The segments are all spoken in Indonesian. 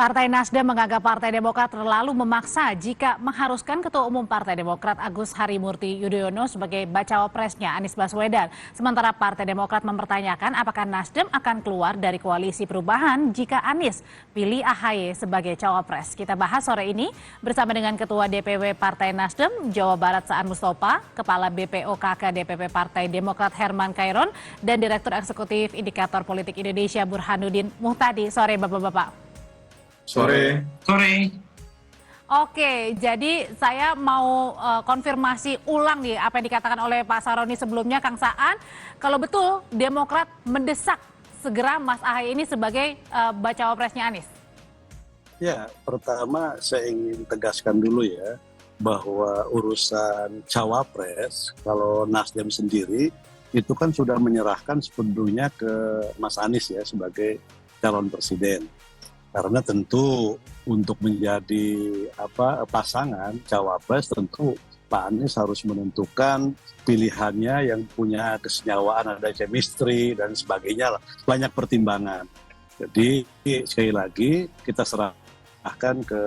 Partai Nasdem menganggap Partai Demokrat terlalu memaksa jika mengharuskan Ketua Umum Partai Demokrat Agus Harimurti Yudhoyono sebagai bacawa presnya Anies Baswedan. Sementara Partai Demokrat mempertanyakan apakah Nasdem akan keluar dari koalisi perubahan jika Anies pilih AHY sebagai cawapres. Kita bahas sore ini bersama dengan Ketua DPW Partai Nasdem Jawa Barat Saan Mustafa, Kepala BPOKK DPP Partai Demokrat Herman Kairon, dan Direktur Eksekutif Indikator Politik Indonesia Burhanuddin Muhtadi. Sore Bapak-Bapak. Sore. Oke, jadi saya mau konfirmasi ulang nih apa yang dikatakan oleh Pak Saroni sebelumnya, Kang Saan. Kalau betul Demokrat mendesak segera Mas AHY ini sebagai bacawa presnya Anies. Ya, pertama saya ingin tegaskan dulu ya, bahwa urusan cawapres, kalau Nasdem sendiri, itu kan sudah menyerahkan sepenuhnya ke Mas Anies ya sebagai calon presiden. Karena tentu untuk menjadi pasangan cawapres tentu Pak Anies harus menentukan pilihannya yang punya kesenyawaan, ada chemistry dan sebagainya lah. Banyak pertimbangan. Jadi sekali lagi kita serahkan ke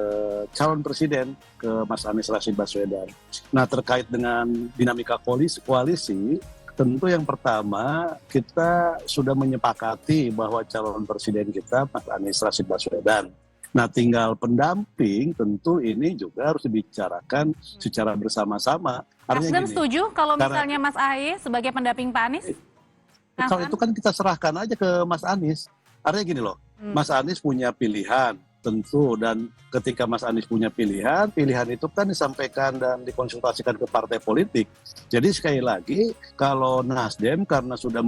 calon presiden, ke Mas Anies Rashid Baswedan. Nah, terkait dengan dinamika koalisi, tentu yang pertama kita sudah menyepakati bahwa calon presiden kita Mas Anies Rashid Baswedan. Nah, tinggal pendamping tentu ini juga harus dibicarakan secara bersama-sama. Nasdem setuju kalau misalnya Mas AHY sebagai pendamping Pak Anies? Kalau itu kan kita serahkan aja ke Mas Anies. Artinya gini loh, Mas Anies punya pilihan tentu, dan ketika Mas Anies punya pilihan itu kan disampaikan dan dikonsultasikan ke partai politik. Jadi sekali lagi, kalau Nasdem karena sudah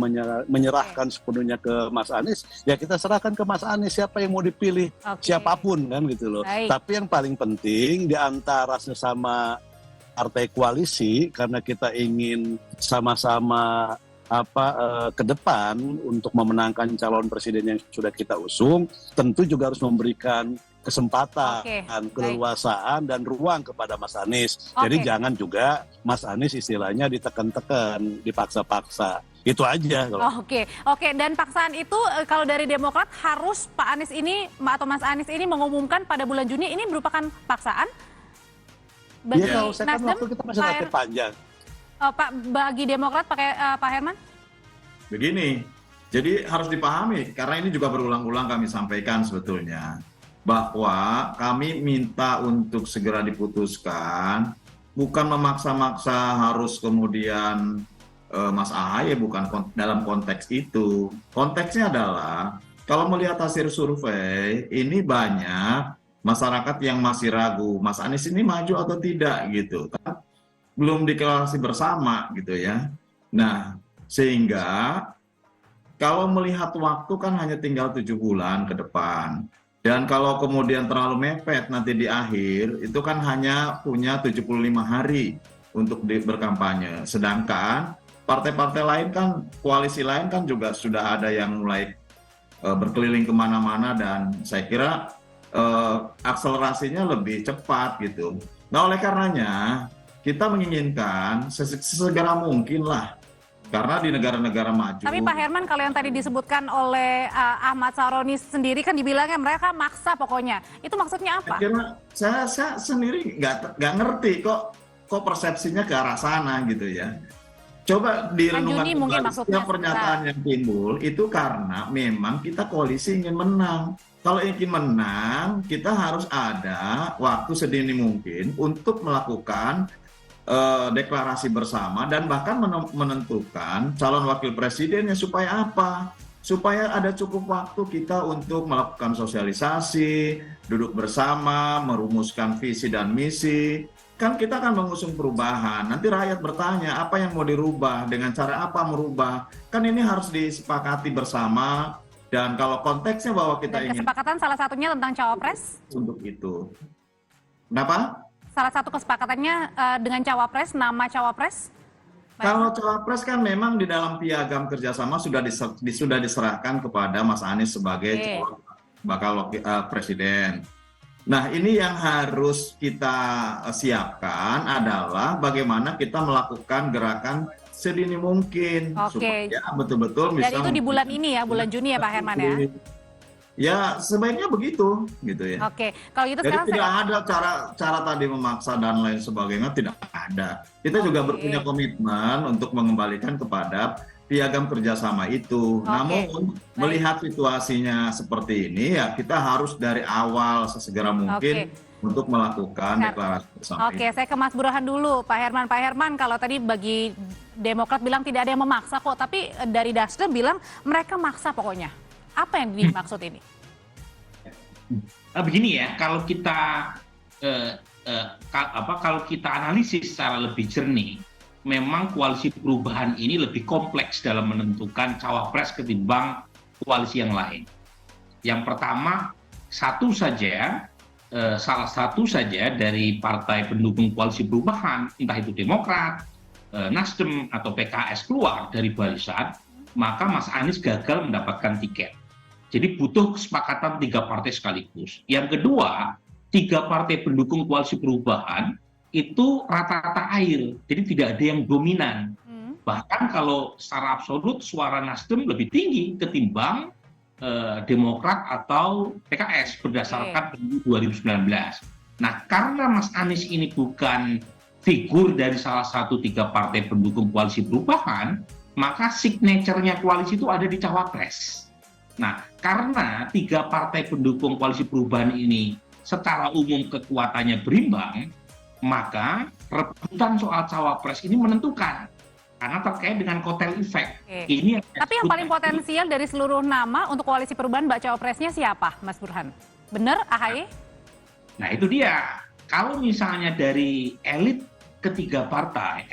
menyerahkan sepenuhnya ke Mas Anies, ya kita serahkan ke Mas Anies siapa yang mau dipilih, siapapun kan gitu loh. Tapi yang paling penting di antara sesama partai koalisi, karena kita ingin sama-sama ke depan untuk memenangkan calon presiden yang sudah kita usung, tentu juga harus memberikan kesempatan, keleluasaan dan ruang kepada Mas Anies. Jadi jangan juga Mas Anies istilahnya ditekan-tekan, dipaksa-paksa. Itu aja. Oke. Dan paksaan itu kalau dari Demokrat harus Pak Anies ini atau Mas Anies ini mengumumkan pada bulan Juni, ini merupakan paksaan bagi Nasdem? Kan waktu kita masih relatif panjang. Pak, bagi Demokrat pakai Pak Herman? Begini, jadi harus dipahami, karena ini juga berulang-ulang kami sampaikan sebetulnya, bahwa kami minta untuk segera diputuskan, bukan memaksa-maksa harus kemudian Mas AHY, bukan dalam konteks itu. Konteksnya adalah, kalau melihat hasil survei, ini banyak masyarakat yang masih ragu, Mas Anies ini maju atau tidak gitu kan. Belum deklarasi bersama gitu ya. Nah, sehingga kalau melihat waktu kan hanya tinggal 7 bulan ke depan. Dan kalau kemudian terlalu mepet nanti di akhir, itu kan hanya punya 75 hari untuk berkampanye. Sedangkan partai-partai lain kan, koalisi lain kan juga sudah ada yang mulai berkeliling kemana-mana, dan saya kira akselerasinya lebih cepat gitu. Nah, oleh karenanya kita menginginkan sesegera mungkin lah, karena di negara-negara maju. Tapi Pak Herman, kalau yang tadi disebutkan oleh Ahmad Saroni sendiri kan dibilangnya mereka maksa pokoknya. Itu maksudnya apa? Saya sendiri nggak ngerti kok persepsinya ke arah sana gitu ya. Coba direnungkan kembali, setiap pernyataan yang timbul itu karena memang kita koalisi ingin menang. Kalau ingin menang, kita harus ada waktu sedini mungkin untuk melakukan deklarasi bersama dan bahkan menentukan calon wakil presidennya. Supaya apa? Supaya ada cukup waktu kita untuk melakukan sosialisasi, duduk bersama, merumuskan visi dan misi. Kan kita akan mengusung perubahan. Nanti rakyat bertanya apa yang mau dirubah, dengan cara apa merubah. Kan ini harus disepakati bersama. Dan kalau konteksnya bahwa kita ingin kesepakatan salah satunya tentang cawapres? Untuk itu. Kenapa? Salah satu kesepakatannya dengan cawapres, nama cawapres? Kalau cawapres kan memang di dalam piagam kerjasama sudah diserahkan kepada Mas Anies sebagai bakal presiden. Nah, ini yang harus kita siapkan adalah bagaimana kita melakukan gerakan sedini mungkin supaya betul-betul bisa. Dan itu di bulan ini ya, bulan Juni ya Pak Herman ya? Ya sebaiknya begitu, gitu ya. Oke, kalau gitu Jadi sekarang tidak saya ada cara tadi memaksa dan lain sebagainya, tidak ada. Kita juga oke. punya komitmen untuk mengembalikan kepada piagam kerjasama itu. Oke, Namun baik. melihat situasinya seperti ini, ya kita harus dari awal sesegera mungkin Oke. untuk melakukan deklarasi bersama Oke, itu. saya ke Mas Burhan dulu, Pak Herman. Pak Herman, kalau tadi bagi Demokrat bilang tidak ada yang memaksa kok, tapi dari Nasdem bilang mereka maksa pokoknya. Apa yang dimaksud ini? Begini ya, kalau kita kalau kita analisis secara lebih jernih, memang koalisi perubahan ini lebih kompleks dalam menentukan cawapres ketimbang koalisi yang lain. Yang pertama, salah satu saja dari partai pendukung koalisi perubahan, entah itu Demokrat, Nasdem atau PKS keluar dari barisan, maka Mas Anies gagal mendapatkan tiket. Jadi butuh kesepakatan 3 partai sekaligus. Yang kedua, 3 partai pendukung koalisi perubahan itu rata-rata air, jadi tidak ada yang dominan. Bahkan kalau secara absolut suara Nasdem lebih tinggi ketimbang Demokrat atau PKS berdasarkan pemilu 2019. Nah, karena Mas Anies ini bukan figur dari salah satu 3 partai pendukung koalisi perubahan, maka signature-nya koalisi itu ada di cawapres. Nah, karena 3 partai pendukung koalisi perubahan ini secara umum kekuatannya berimbang, maka rebutan soal cawapres ini menentukan. Karena terkait dengan kotel efek. Ini Tapi yang paling potensial dari seluruh nama untuk koalisi perubahan baca cawapresnya siapa, Mas Burhan? Benar, AHY? Nah, itu dia. Kalau misalnya dari elit ketiga partai,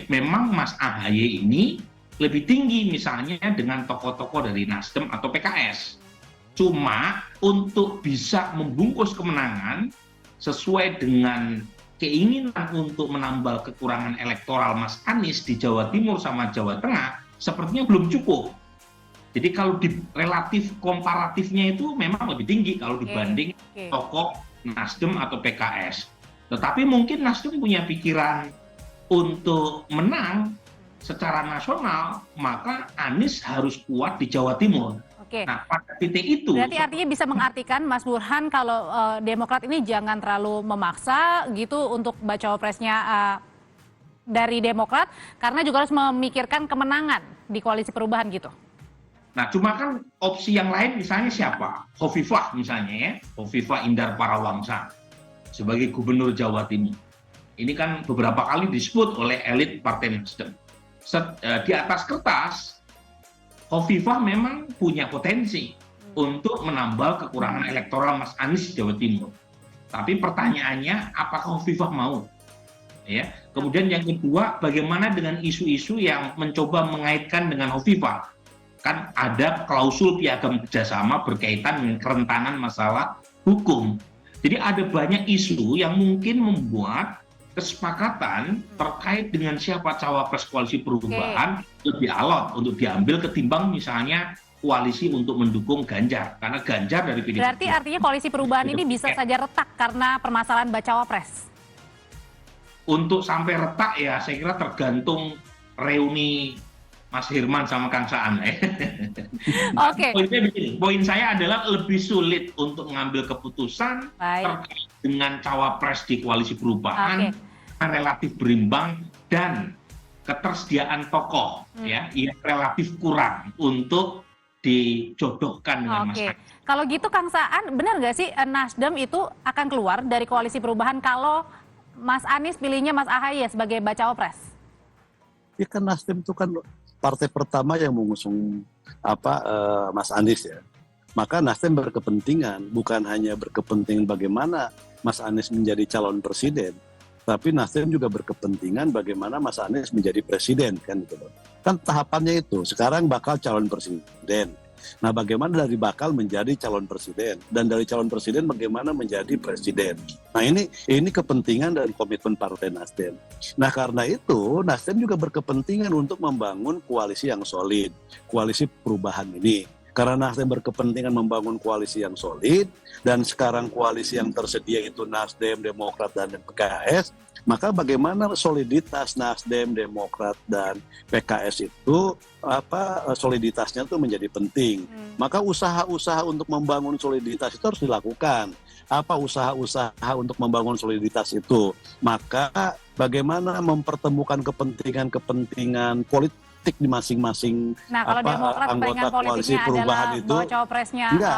memang Mas AHY ini lebih tinggi misalnya dengan tokoh-tokoh dari Nasdem atau PKS. Cuma untuk bisa membungkus kemenangan sesuai dengan keinginan untuk menambal kekurangan elektoral Mas Anies di Jawa Timur sama Jawa Tengah, sepertinya belum cukup. Jadi kalau di relatif komparatifnya itu memang lebih tinggi kalau dibanding tokoh Nasdem atau PKS. Tetapi mungkin Nasdem punya pikiran untuk menang secara nasional, maka Anies harus kuat di Jawa Timur. Oke. Nah, pada titik itu... Berarti artinya bisa mengartikan, Mas Burhan, kalau Demokrat ini jangan terlalu memaksa gitu untuk baca cawapresnya dari Demokrat, karena juga harus memikirkan kemenangan di koalisi perubahan gitu. Nah, cuma kan opsi yang lain misalnya siapa? Hovifah misalnya ya, Hovifah Indar Parawangsa sebagai Gubernur Jawa Timur. Ini kan beberapa kali disebut oleh elit Partai Nasdem. Di atas kertas, Hovifah memang punya potensi untuk menambal kekurangan elektoral Mas Anies di Jawa Timur. Tapi pertanyaannya, apakah Hovifah mau? Ya. Kemudian yang kedua, bagaimana dengan isu-isu yang mencoba mengaitkan dengan Hovifah? Kan ada klausul piagam kerjasama berkaitan dengan kerentanan masalah hukum. Jadi ada banyak isu yang mungkin membuat kesepakatan terkait dengan siapa cawapres koalisi perubahan lebih alot untuk diambil ketimbang misalnya koalisi untuk mendukung Ganjar, karena Ganjar dari PDIP. Berarti artinya koalisi perubahan ini bisa saja retak karena permasalahan bacawa pres. Untuk sampai retak ya saya kira tergantung reuni Mas Hirman sama Kang Saan. Oke. Poinnya begini, poin saya adalah lebih sulit untuk mengambil keputusan terkait dengan cawapres di koalisi perubahan relatif berimbang dan ketersediaan tokoh ya yang relatif kurang untuk dijodohkan dengan Mas Anies. Kalau gitu Kang Saan, benar nggak sih Nasdem itu akan keluar dari koalisi perubahan kalau Mas Anies pilihnya Mas AHY sebagai bacawa pres? Ya kan Nasdem itu kan partai pertama yang mengusung Mas Anies ya. Maka Nasdem berkepentingan, bukan hanya berkepentingan bagaimana Mas Anies menjadi calon presiden, tapi Nasdem juga berkepentingan bagaimana Mas Anies menjadi presiden kan gitu. Kan tahapannya itu. Sekarang bakal calon presiden. Nah, bagaimana dari bakal menjadi calon presiden dan dari calon presiden bagaimana menjadi presiden. Nah, ini kepentingan dan komitmen Partai Nasdem. Nah, karena itu Nasdem juga berkepentingan untuk membangun koalisi yang solid, koalisi perubahan ini. Karena Nasdem berkepentingan membangun koalisi yang solid, dan sekarang koalisi yang tersedia itu Nasdem, Demokrat, dan PKS, maka bagaimana soliditas Nasdem, Demokrat, dan PKS itu soliditasnya itu menjadi penting. Maka usaha-usaha untuk membangun soliditas itu harus dilakukan. Apa usaha-usaha untuk membangun soliditas itu? Maka bagaimana mempertemukan kepentingan-kepentingan politik di masing-masing Nah, kalau Demokrat anggota koalisi perubahan itu bawa cawapresnya. enggak,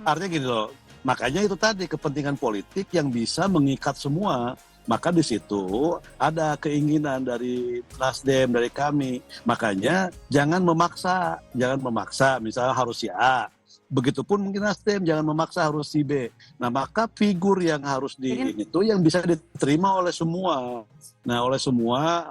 artinya gini loh. Makanya itu tadi kepentingan politik yang bisa mengikat semua. Maka di situ ada keinginan dari Nasdem, dari kami. Makanya jangan memaksa, misalnya harus si A. Begitupun mungkin Nasdem, jangan memaksa harus si B. Nah, maka figur yang harus itu yang bisa diterima oleh semua. Nah, oleh semua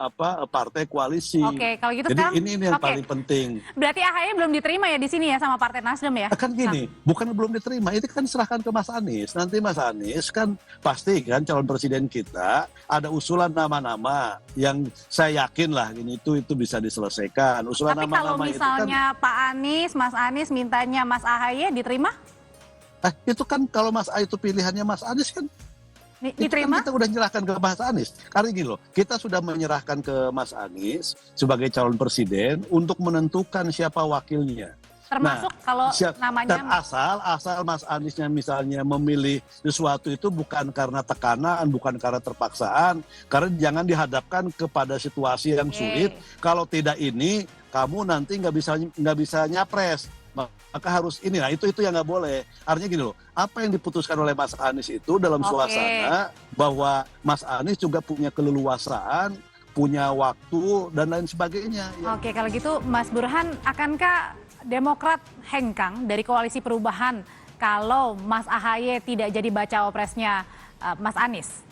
partai koalisi. Oke, kalau gitu jadi sekarang ini yang paling penting. Berarti AHY belum diterima ya di sini ya sama Partai Nasdem ya? Kan gini, bukan belum diterima, itu kan serahkan ke Mas Anies. Nanti Mas Anies kan pasti kan calon presiden kita ada usulan nama-nama yang saya yakin lah itu bisa diselesaikan. Usulan Tapi kalau nama-nama misalnya itu kan, Pak Anies, Mas Anies mintanya Mas AHY diterima? itu kan kalau Mas A itu pilihannya Mas Anies kan. Diterima? Itu kan kita udah menyerahkan ke Mas Anies. Karena gini loh, kita sudah menyerahkan ke Mas Anies sebagai calon presiden untuk menentukan siapa wakilnya. Termasuk kalau namanya asal Mas Aniesnya misalnya memilih sesuatu itu bukan karena tekanan, bukan karena terpaksaan, karena jangan dihadapkan kepada situasi yang sulit. Kalau tidak ini, kamu nanti nggak bisa nyapres. Maka harus ini, nah itu yang nggak boleh. Artinya gini loh, apa yang diputuskan oleh Mas Anies itu dalam suasana bahwa Mas Anies juga punya keleluasaan, punya waktu dan lain sebagainya. Ya. Oke, kalau gitu Mas Burhan, akankah Demokrat hengkang dari koalisi perubahan kalau Mas AHY tidak jadi bacawapresnya Mas Anies?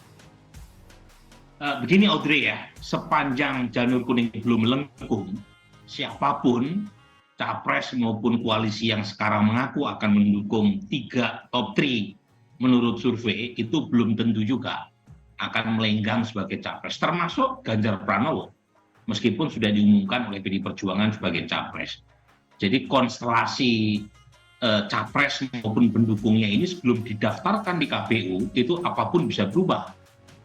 Begini Audrey ya, sepanjang janur kuning belum melengkung, siapapun capres maupun koalisi yang sekarang mengaku akan mendukung 3 top 3 menurut survei itu belum tentu juga akan melenggang sebagai capres, termasuk Ganjar Pranowo meskipun sudah diumumkan oleh PDI Perjuangan sebagai capres. Jadi konstelasi capres maupun pendukungnya ini sebelum didaftarkan di KPU itu apapun bisa berubah.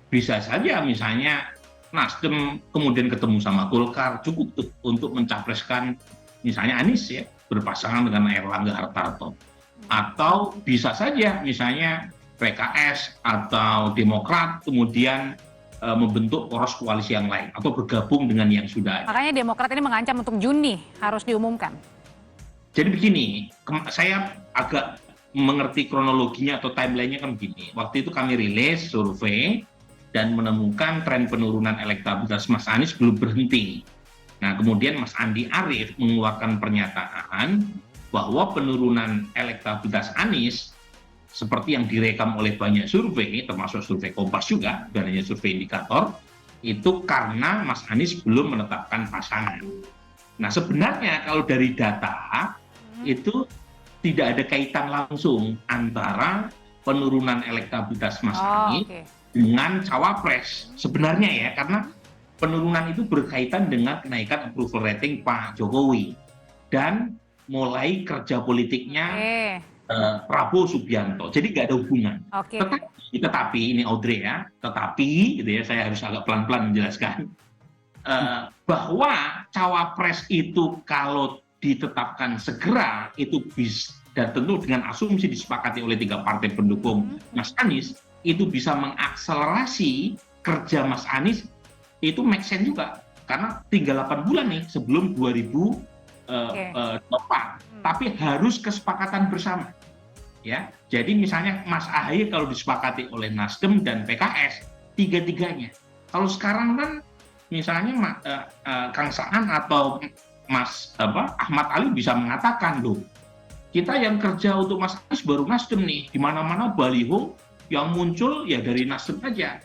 Bisa saja misalnya Nasdem kemudian ketemu sama Golkar, cukup tuh untuk mencapreskan misalnya Anies ya, berpasangan dengan Erlangga Hartarto. Atau bisa saja misalnya PKS atau Demokrat kemudian membentuk poros koalisi yang lain atau bergabung dengan yang sudah ada. Makanya Demokrat ini mengancam untuk Juni harus diumumkan. Jadi begini, saya agak mengerti kronologinya atau timelinenya kan begini. Waktu itu kami rilis survei dan menemukan tren penurunan elektabilitas Mas Anies belum berhenti. Nah, kemudian Mas Andi Arief mengeluarkan pernyataan bahwa penurunan elektabilitas Anies seperti yang direkam oleh banyak survei, termasuk survei Kompas juga, dan hanya survei indikator, itu karena Mas Anies belum menetapkan pasangan. Nah, sebenarnya kalau dari data, itu tidak ada kaitan langsung antara penurunan elektabilitas Mas Anies dengan cawapres. Sebenarnya ya, karena penurunan itu berkaitan dengan kenaikan approval rating Pak Jokowi dan mulai kerja politiknya Prabowo Subianto. Jadi nggak ada hubungan. Tetapi ini Audrey ya, tetapi gitu ya, saya harus agak pelan-pelan menjelaskan bahwa cawapres itu kalau ditetapkan segera itu bisa, dan tentu dengan asumsi disepakati oleh 3 partai pendukung Mas Anies, itu bisa mengakselerasi kerja Mas Anies. Itu make sense juga karena tinggal 8 bulan nih sebelum 2024. Tapi harus kesepakatan bersama. Ya. Jadi misalnya Mas AHY kalau disepakati oleh Nasdem dan PKS, tiga-tiganya. Kalau sekarang kan misalnya Kang Saan atau Mas Ahmad Ali bisa mengatakan, loh, kita yang kerja untuk Mas Anies baru Nasdem nih, di mana-mana baliho yang muncul ya dari Nasdem aja.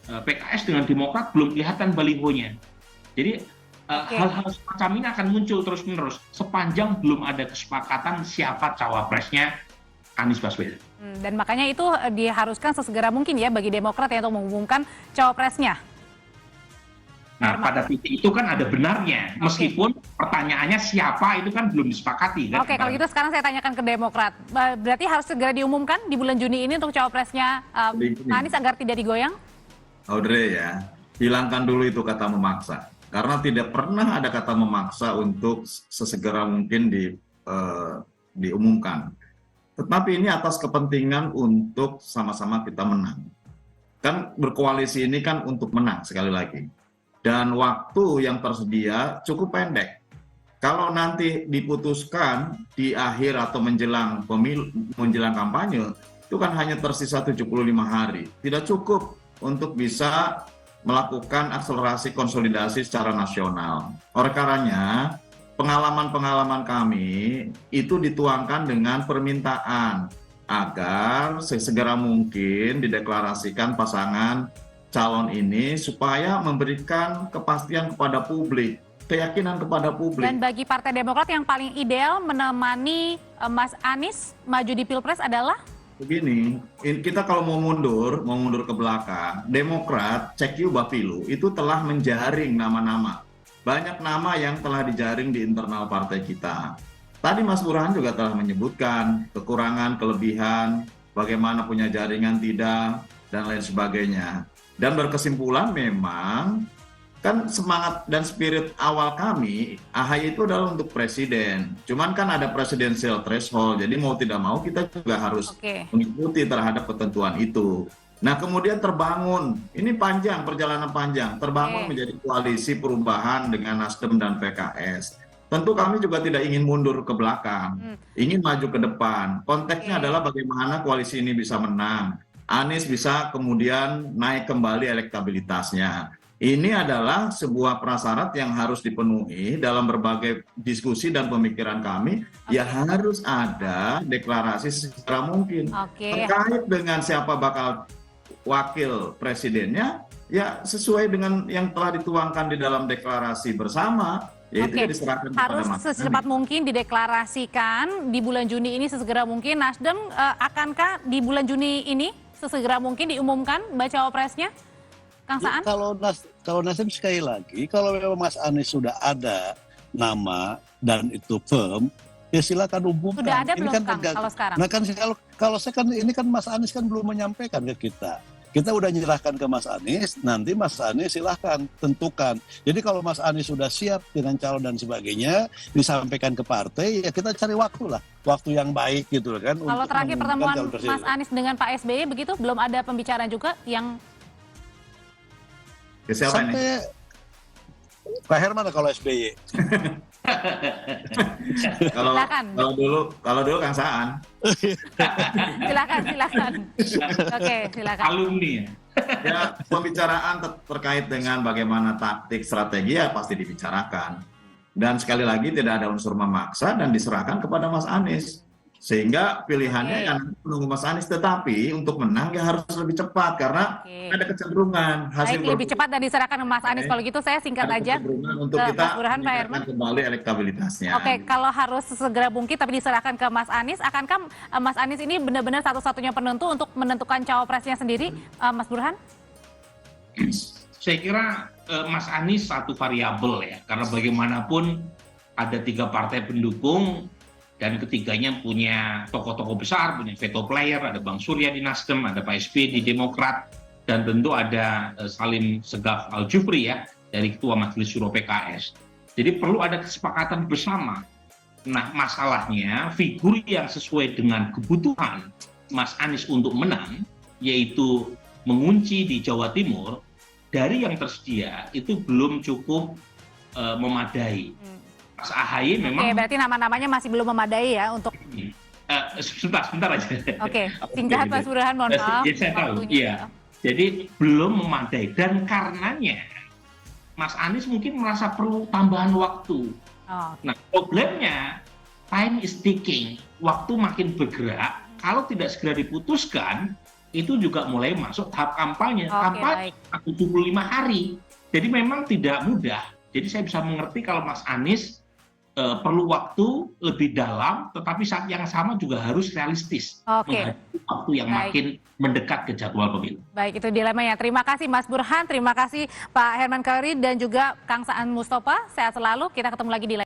PKS dengan Demokrat belum kelihatan balihonya. Jadi hal-hal semacam ini akan muncul terus-menerus sepanjang belum ada kesepakatan siapa cawapresnya Anies Baswedan. Dan makanya itu diharuskan sesegera mungkin ya bagi Demokrat ya untuk mengumumkan cawapresnya. Nah, pada titik itu kan ada benarnya, meskipun pertanyaannya siapa itu kan belum disepakati. Kan? Oke, kalau gitu sekarang saya tanyakan ke Demokrat. Berarti harus segera diumumkan di bulan Juni ini untuk cawapresnya Anies agar tidak digoyang? Audrey ya, hilangkan dulu itu kata memaksa. Karena tidak pernah ada kata memaksa untuk sesegera mungkin diumumkan. Tetapi ini atas kepentingan untuk sama-sama kita menang. Kan berkoalisi ini kan untuk menang sekali lagi. Dan waktu yang tersedia cukup pendek. Kalau nanti diputuskan di akhir atau menjelang kampanye, itu kan hanya tersisa 75 hari. Tidak cukup untuk bisa melakukan akselerasi konsolidasi secara nasional. Oleh karenanya, pengalaman-pengalaman kami itu dituangkan dengan permintaan agar sesegera mungkin dideklarasikan pasangan calon ini supaya memberikan kepastian kepada publik, keyakinan kepada publik. Dan bagi Partai Demokrat yang paling ideal menemani Mas Anies maju di Pilpres adalah? Begini, kita kalau mau mundur ke belakang, Demokrat, Cekyu Bapilu itu telah menjaring nama-nama. Banyak nama yang telah dijaring di internal partai kita. Tadi Mas Burhan juga telah menyebutkan kekurangan, kelebihan, bagaimana punya jaringan tidak, dan lain sebagainya. Dan berkesimpulan memang kan semangat dan spirit awal kami AHY itu adalah untuk presiden. Cuman kan ada presidensial threshold, jadi mau tidak mau kita juga harus mengikuti terhadap ketentuan itu. Nah kemudian terbangun, ini panjang, perjalanan panjang, terbangun menjadi koalisi perubahan dengan Nasdem dan PKS. Tentu kami juga tidak ingin mundur ke belakang, ingin maju ke depan. Konteksnya adalah bagaimana koalisi ini bisa menang. Anies bisa kemudian naik kembali elektabilitasnya. Ini adalah sebuah prasyarat yang harus dipenuhi dalam berbagai diskusi dan pemikiran kami. Ya harus ada deklarasi segera mungkin. Terkait dengan siapa bakal wakil presidennya, ya sesuai dengan yang telah dituangkan di dalam deklarasi bersama. Yaitu diserahkan harus kepada secepat mungkin dideklarasikan di bulan Juni ini sesegera mungkin. Nasdem akankah di bulan Juni ini sesegera mungkin diumumkan bacawa presnya, Kang Saan? Kalau Nasdem sekali lagi, kalau memang Mas Anies sudah ada nama dan itu firm, ya silakan umumkan. Sudah ada ini belum kan Kang kalau sekarang? Nah kan kalau saya kan ini kan Mas Anies kan belum menyampaikan ke kita. Kita udah nyerahkan ke Mas Anies, nanti Mas Anies silahkan tentukan. Jadi kalau Mas Anies sudah siap dengan calon dan sebagainya, disampaikan ke partai, ya kita cari waktu lah. Waktu yang baik gitu kan. Kalau terakhir pertemuan Mas Anies dengan Pak SBY begitu, belum ada pembicaraan juga yang... Siapa sampai ini? Pak Herman kalau SBY. Kalau dulu Kang Saan. Silakan. Oke, silakan. Alumni ya. Ya, pembicaraan terkait dengan bagaimana taktik strategi ya pasti dibicarakan. Dan sekali lagi tidak ada unsur memaksa dan diserahkan kepada Mas Anies. Sehingga pilihannya yang menunggu Mas Anies, tetapi untuk menang ya harus lebih cepat karena ada kecenderungan hasil lebih cepat dan diserahkan ke Mas Anies. Kalau gitu saya singkat aja untuk kita Mas Burhan, Pak Herman kembali elektabilitasnya. Kalau harus segera mungkin tapi diserahkan ke Mas Anies, akankah Mas Anies ini benar-benar satu-satunya penentu untuk menentukan cawapresnya sendiri, Mas Burhan? Saya kira Mas Anies satu variabel ya, karena bagaimanapun ada 3 partai pendukung dan ketiganya punya tokoh-tokoh besar, punya veto player, ada Bang Surya di Nasdem, ada Pak SBY di Demokrat, dan tentu ada Salim Segaf Al-Jufri ya dari Ketua Majelis Syuro PKS. Jadi perlu ada kesepakatan bersama. Nah masalahnya figur yang sesuai dengan kebutuhan Mas Anies untuk menang, yaitu mengunci di Jawa Timur, dari yang tersedia itu belum cukup memadai. Mas AHY memang... berarti nama-namanya masih belum memadai ya untuk... Sebentar aja. Singkat Mas Burhan, mohon maaf. Saya tahu, iya. Jadi belum memadai dan karenanya Mas Anies mungkin merasa perlu tambahan waktu. Nah problemnya time is ticking, waktu makin bergerak. Kalau tidak segera diputuskan, itu juga mulai masuk tahap kampanye. Kampanye 75 hari. Jadi memang tidak mudah. Jadi saya bisa mengerti kalau Mas Anies perlu waktu lebih dalam, tetapi saat yang sama juga harus realistis menghadapi waktu yang makin mendekat ke jadwal pemilu. Baik, itu dilemanya. Terima kasih Mas Burhan, terima kasih Pak Herman Kairi dan juga Kang Saan Mustafa. Sehat selalu. Kita ketemu lagi di